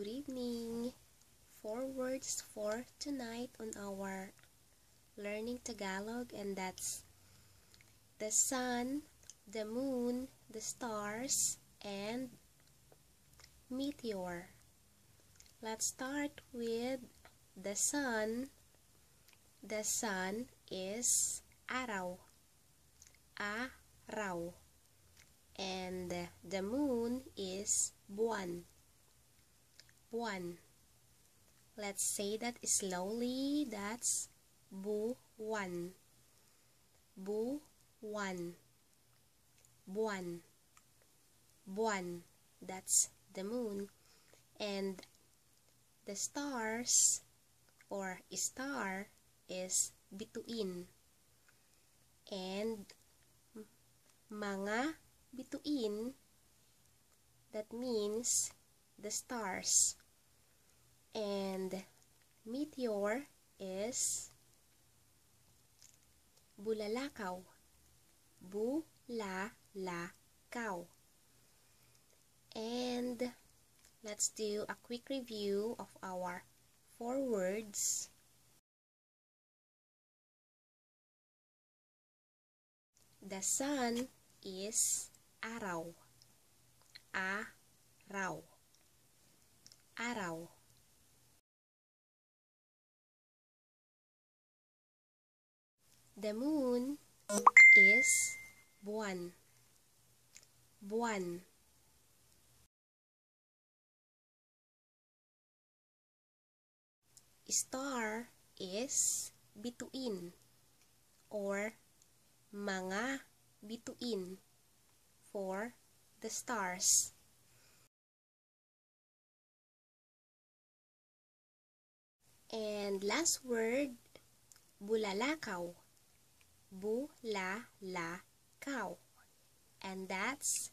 Good evening. 4 words for tonight on our learning Tagalog, and that's the sun, the moon, the stars, and meteor. Let's start with the sun. The sun is araw. Araw. And the moon is buwan. Buwan. Let's say that slowly. That's buwan. Buwan. Buwan. Buwan. That's the moon. And the stars or star is bituin. And mga bituin, that means the stars. And meteor is bulalakaw. Bulalakaw. And let's do a quick review of our 4 words. The sun is araw. Araw. Araw. The moon is buwan. Buwan. Star is bituin or mga bituin for the stars. And last word, bulalakaw. Bulalakaw. And that's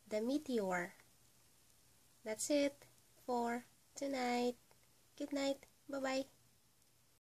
the meteor. That's it for tonight. Good night. Bye-bye.